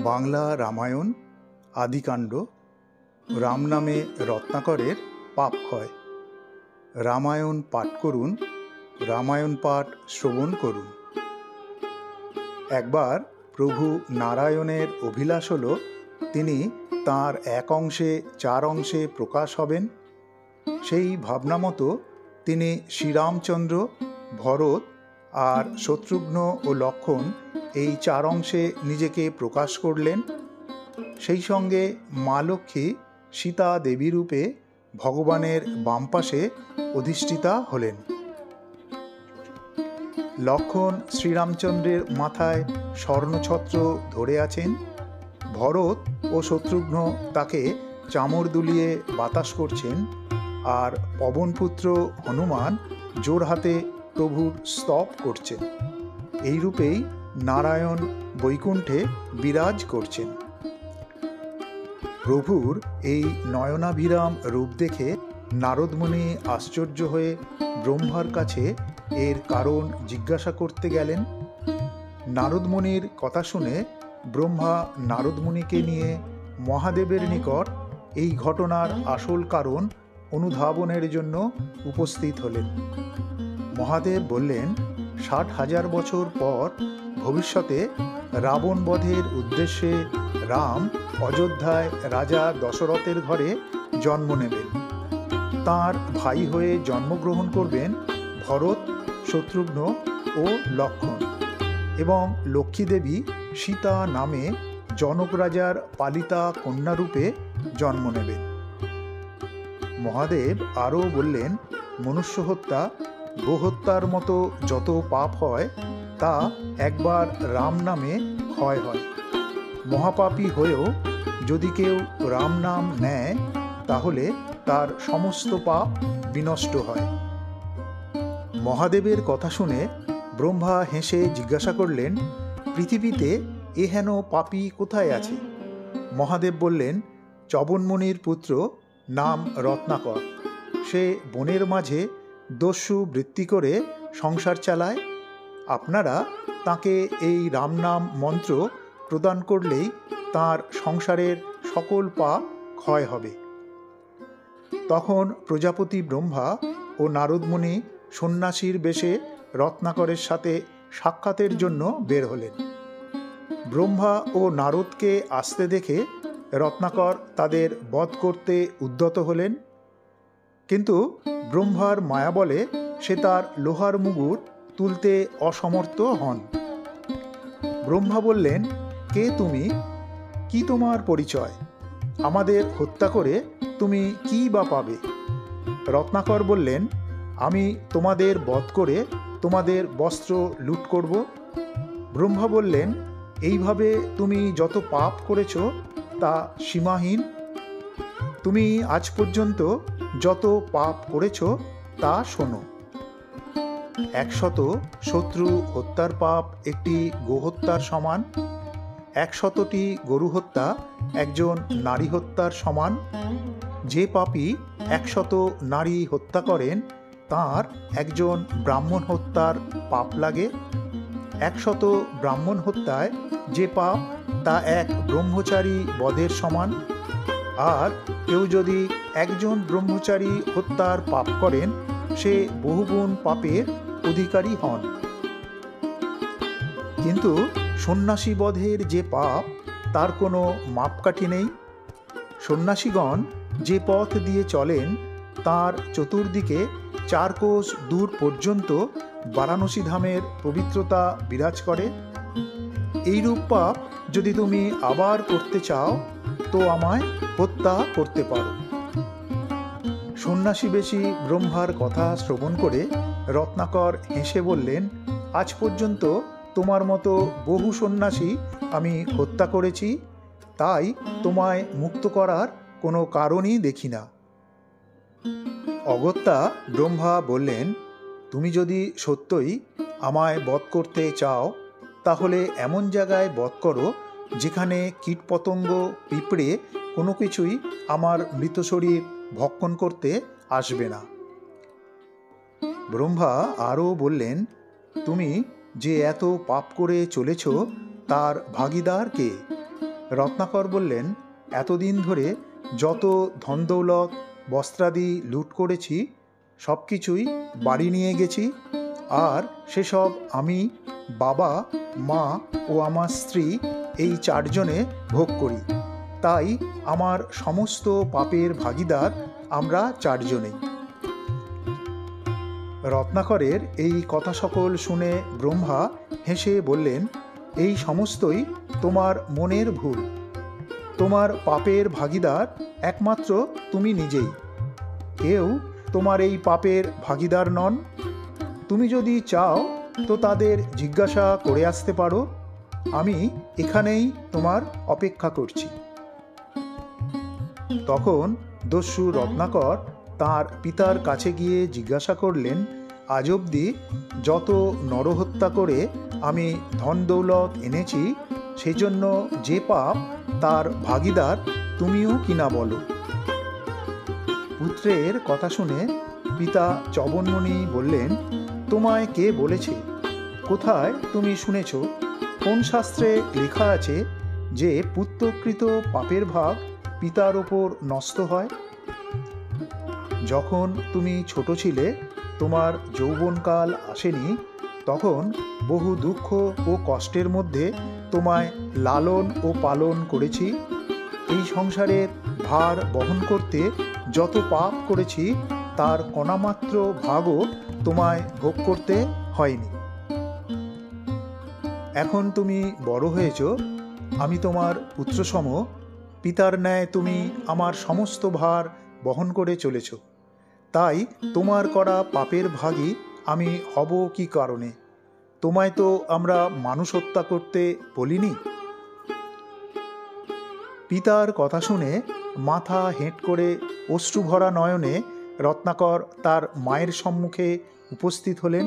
বাংলা রামায়ণ আদিকাণ্ড রাম নামে রত্নাকরের পাপ ক্ষয়। রামায়ণ পাঠ করুন, রামায়ণ পাঠ শ্রবণ করুন। একবার প্রভু নারায়ণের অভিলাষ হল তিনি তাঁর এক অংশে চার অংশে প্রকাশ হবেন। সেই ভাবনা মতো তিনি শ্রীরামচন্দ্র, ভরত আর শত্রুঘ্ন ও লক্ষ্মণ এই চার অংশে নিজেকে প্রকাশ করলেন। সেই সঙ্গে মা লক্ষ্মী সীতা দেবী রূপে ভগবানের বাম পাশে অধিষ্ঠিতা হলেন। লক্ষ্মণ শ্রীরামচন্দ্রের মাথায় স্বর্ণছত্র ধরে আছেন। ভরত ও শত্রুঘ্ন তাকে চামর দুলিয়ে বাতাস করছেন, আর পবনপুত্র হনুমান জোর হাতে প্রভুর স্তব করছেন। এই রূপেই নারায়ণ বৈকুণ্ঠে বিরাজ করছেন। প্রভুর এই নয়নাভিরাম রূপ দেখে নারদমুনি আশ্চর্য হয়ে ব্রহ্মার কাছে এর কারণ জিজ্ঞাসা করতে গেলেন। নারদমুনির কথা শুনে ব্রহ্মা নারদমুনিকে নিয়ে মহাদেবের নিকট এই ঘটনার আসল কারণ অনুধাবনের জন্য উপস্থিত হলেন। মহাদেব বললেন, ৬০,০০০ বছর পর ভবিষ্যতে রাবণ বধের উদ্দেশ্যে রাম অযোধ্যায় রাজা দশরথের ঘরে জন্ম নেবেন। তাঁর ভাই হয়ে জন্মগ্রহণ করবেন ভরত, শত্রুঘ্ন ও লক্ষ্মণ, এবং লক্ষ্মীদেবী সীতা নামে জনক রাজার পালিতা কন্যারূপে জন্ম নেবেন। মহাদেব আরও বললেন, মনুষ্য হত্যা, গোহত্যার মতো যত পাপ হয় তা একবার রাম নামে ক্ষয় হয়। মহাপাপী হয়েও যদি কেউ রাম নাম নেয় তাহলে তার সমস্ত পাপ বিনষ্ট হয়। মহাদেবের কথা শুনে ব্রহ্মা হেসে জিজ্ঞাসা করলেন, পৃথিবীতে এহেন পাপী কোথায় আছে? মহাদেব বললেন, চবনমুনির পুত্র, নাম রত্নাকর। সে বনের মাঝে দস্যু বৃত্তি করে সংসার চালায়। আপনারা তাকে এই রাম নাম মন্ত্র প্রদান করলেই তার সংসারের সকল পাপ ক্ষয় হবে। তখন প্রজাপতি ব্রহ্মা ও নারদমুনি সন্ন্যাসীর বেশে রত্নাকরের সাথে সাক্ষাতের জন্য বের হলেন। ব্রহ্মা ও নারদকে আসতে দেখে রত্নাকর তাদের বধ করতে উদ্যত হলেন, কিন্তু ব্রহ্মার মায়াবলে সে তার লোহার মুগুর তুলতে অসমর্থ হন। ব্রহ্মা বললেন, কে তুমি? কি তোমার পরিচয়? আমাদের হত্যা করে তুমি কি বা পাবে? রত্নাকর বললেন, আমি তোমাদের বধ করে তোমাদের বস্ত্র লুট করব। ব্রহ্মা বললেন, এইভাবে তুমি যত পাপ করেছ তা সীমাহীন। তুমি আজ পর্যন্ত যত পাপ করেছ তা শোনো। ১০০ শত্রু হত্যার পাপ একটি গোহত্যার সমান। ১০০টি গরু হত্যা একজন নারী হত্যার সমান। যে পাপী ১০০ নারী হত্যা করেন তাঁর একজন ব্রাহ্মণ হত্যার পাপ লাগে। ১০০ ব্রাহ্মণ হত্যায় যে পাপ তা এক ব্রহ্মচারী বধের সমান। আর কেউ যদি একজন ব্রহ্মচারী হত্যার পাপ করেন সে বহুগুণ পাপের অধিকারী হন। কিন্তু সন্ন্যাসী বধের যে পাপ তার কোনো মাপকাঠি নেই। সন্ন্যাসীগণ যে পথ দিয়ে চলেন তার চতুর্দিকে ৪ কোশ দূর পর্যন্ত বারাণসী ধামের পবিত্রতা বিরাজ করে। এইরূপ পাপ যদি তুমি আবার করতে চাও তো আমায় হত্যা করতে পারো। সন্ন্যাসীবেশী ব্রহ্মার কথা শ্রবণ করে রত্নাকর হেসে বললেন, আজ পর্যন্ত তোমার মতো বহু সন্ন্যাসী আমি হত্যা করেছি, তাই তোমায় মুক্ত করার কোনো কারণই দেখি না। অগত্যা ব্রহ্মা বললেন, তুমি যদি সত্যই আমায় বধ করতে চাও তাহলে এমন জায়গায় বধ করো যেখানে কীটপতঙ্গ, পিঁপড়ে কোনো কিছুই আমার মৃত শরীর ভক্ষণ করতে আসবে না। ব্রহ্মা আরও বললেন, তুমি যে এত পাপ করে চলেছ তার ভাগীদার কে? রত্নাকর বললেন, এতদিন ধরে যত ধনদৌলত বস্ত্রাদি লুট করেছি সব কিছুই বাড়ি নিয়ে গেছি, আর সেসব আমি, বাবা, মা ও আমার স্ত্রী এই চারজনে ভোগ করি। তাই আমার সমস্ত পাপের ভাগীদার আমরা চারজনেই। রত্নাকরের এই কথা সকল শুনে ব্রহ্মা হেসে বললেন, এই সমস্তই তোমার মনের ভুল। তোমার পাপের ভাগীদার একমাত্র তুমি নিজেই। কেউ তোমার এই পাপের ভাগীদার নন। তুমি যদি চাও তো তাদের জিজ্ঞাসা করে আসতে পারো। আমি এখানেই তোমার অপেক্ষা করছি। তখন দস্যু রত্নাকর তার পিতার কাছে গিয়ে জিজ্ঞাসা করলেন, আজ অবধি যত নরহত্যা করে আমি ধন দৌলত এনেছি, সেজন্য যে পাপ তার ভাগীদার তুমিও কিনা বলো। পুত্রের কথা শুনে পিতা চবনমুনি বললেন, তোমায় কে বলেছে? কোথায় তুমি শুনেছ? কোন শাস্ত্রে লেখা আছে যে পুত্রকৃত পাপের ভাগ পিতার ওপর নষ্ট হয়? যখন তুমি ছোট ছিলে, তোমার যৌবনকাল আসেনি, তখন বহু দুঃখ ও কষ্টের মধ্যে তোমায় লালন ও পালন করেছি। এই সংসারের ভার বহন করতে যত পাপ করেছি তার কণামাত্র ভাগও তোমায় ভোগ করতে হয়নি। এখন তুমি বড় হয়েছ, আমি তোমার পুত্রসম, পিতার ন্যায় তুমি আমার সমস্ত ভার বহন করে চলেছ। তাই তোমার করা পাপের ভাগী আমি হব কি কারণে? তোমায় তো আমরা মানুষ হত্যা করতে বলিনি। পিতার কথা শুনে মাথা হেঁট করে অশ্রুভরা নয়নে রত্নাকর তার মায়ের সম্মুখে উপস্থিত হলেন।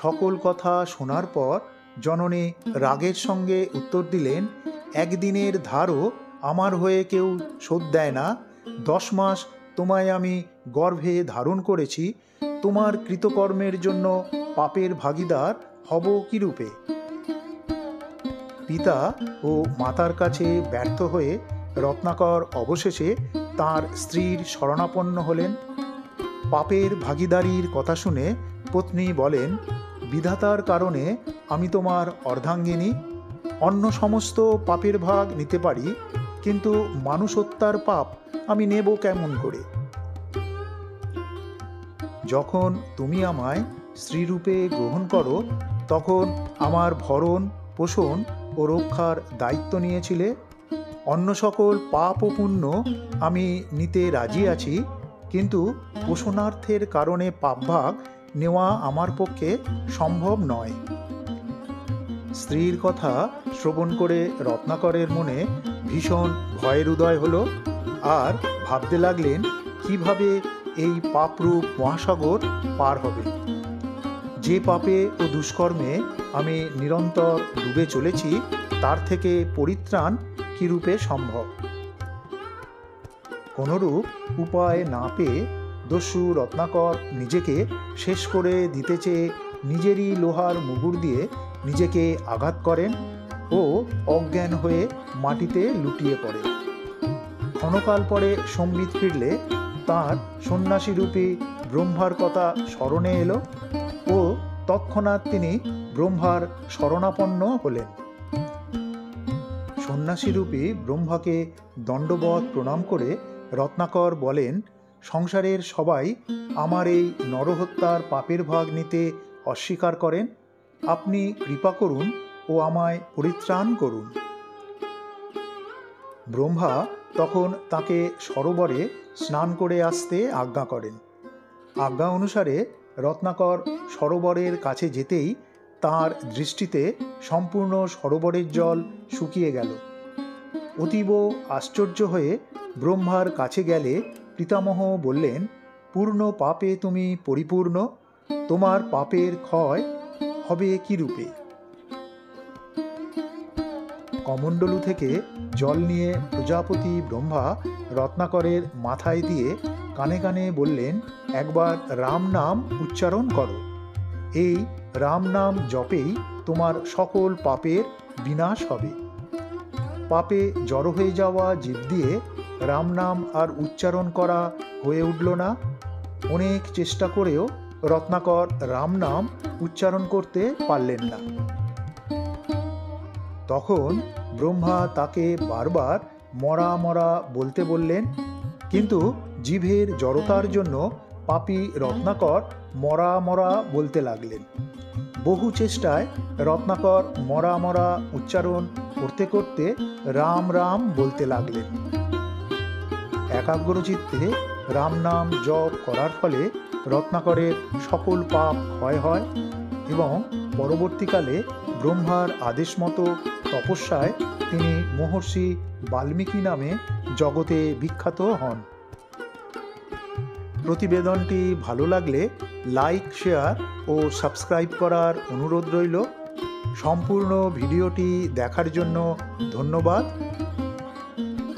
সকল কথা শোনার পর জননী রাগের সঙ্গে উত্তর দিলেন, একদিনের ধারও আমার হয়ে কেউ শোধ দেয় না। 10 মাস তোমায় আমি গর্ভে ধারণ করেছি, তোমার কৃতকর্মের জন্য পাপের ভাগীদার হব কি রূপে? পিতা ও মাতার কাছে ব্যর্থ হয়ে রত্নাকর অবশেষে তার স্ত্রীর শরণাপন্ন হলেন। পাপের ভাগীদারির কথা শুনে পত্নী বলেন, বিধাতার কারণে আমি তোমার অর্ধাঙ্গিনী। অন্য সমস্ত পাপের ভাগ নিতে পারি, কিন্তু মানুষ হত্যার পাপ আমি নেব কেমন করে? যখন তুমি আমায় স্ত্রীরূপে গ্রহণ করো, তখন আমার ভরণ পোষণ ও রক্ষার দায়িত্ব নিয়েছিলে। অন্য সকল পাপ ও পুণ্য আমি নিতে রাজি আছি, কিন্তু পোষণার্থের কারণে পাপভাগ নেওয়া আমার পক্ষে সম্ভব নয়। স্ত্রীর কথা শ্রবণ করে রত্নাকরের মনে ভীষণ ভয়ের উদয় হলো, আর ভাবতে লাগলেন কিভাবে এই পাপরূপ মহাসাগর পার হবে। যে পাপে ও দুষ্কর্মে আমি নিরন্তর ডুবে চলেছি, তার থেকে পরিত্রাণ কি রূপে সম্ভব? কোনরূপ উপায় না পেয়ে দস্যু রত্নাকর নিজেকে শেষ করে দিতে চেয়ে নিজেরই লোহার মুগুর দিয়ে নিজেকে আঘাত করেন ও অজ্ঞান হয়ে মাটিতে লুটিয়ে পড়ে। ক্ষণকাল পরে সম্বিত ফিরলে তাঁর সন্ন্যাসীরূপী ব্রহ্মার কথা স্মরণে এলো ও তৎক্ষণাৎ তিনি ব্রহ্মার শরণাপন্ন হলেন। সন্ন্যাসীরূপী ব্রহ্মাকে দণ্ডবৎ প্রণাম করে রত্নাকর বলেন, সংসারের সবাই আমার এই নরহত্যার পাপের ভাগ নিতে অস্বীকার করেন। আপনি কৃপা করুন ও আমায় পরিত্রাণ করুন। ব্রহ্মা তখন তাকে সরোবরে স্নান করে আসতে আজ্ঞা করেন। আজ্ঞা অনুসারে রত্নাকর সরোবরের কাছে যেতেই তাঁর দৃষ্টিতে সম্পূর্ণ সরোবরের জল শুকিয়ে গেল। অতীব আশ্চর্য হয়ে ব্রহ্মার কাছে গেলে পিতামহ বললেন, পূর্ণ পাপে তুমি পরিপূর্ণ, তোমার পাপের ক্ষয় হবে কি রূপে? কমণ্ডলু থেকে জল নিয়ে প্রজাপতি ব্রহ্মা রত্নাকরের মাথায় দিয়ে কানে কানে বললেন, একবার রাম নাম উচ্চারণ করো। এই রাম নাম জপেই তোমার সকল পাপের বিনাশ হবে। পাপে জড়ো হয়ে যাওয়া জিভ দিয়ে রাম নাম আর উচ্চারণ করা হয়ে উঠল না। অনেক চেষ্টা করেও রত্নাকর রাম নাম উচ্চারণ করতে পারলেন না। তখন ব্রহ্মা তাকে বারবার মরা মরা বলতে বললেন, কিন্তু জিভের জড়তার জন্য পাপী রত্নাকর মরা মরা বলতে লাগলেন। বহু চেষ্টায় রত্নাকর মরা মরা উচ্চারণ করতে করতে রাম রাম বলতে লাগলেন। একাগ্রচিত্তে রাম নাম জপ করার ফলে রত্নাকরের সকল পাপ ক্ষয় হয় এবং পরবর্তীকালে ব্রহ্মার আদেশ মতো তপস্যায় তিনি মহর্ষি বাল্মীকি নামে জগতে বিখ্যাত হন। প্রতিবেদনটি ভালো লাগলে লাইক, শেয়ার ও সাবস্ক্রাইব করার অনুরোধ রইল। সম্পূর্ণ ভিডিওটি দেখার জন্য ধন্যবাদ।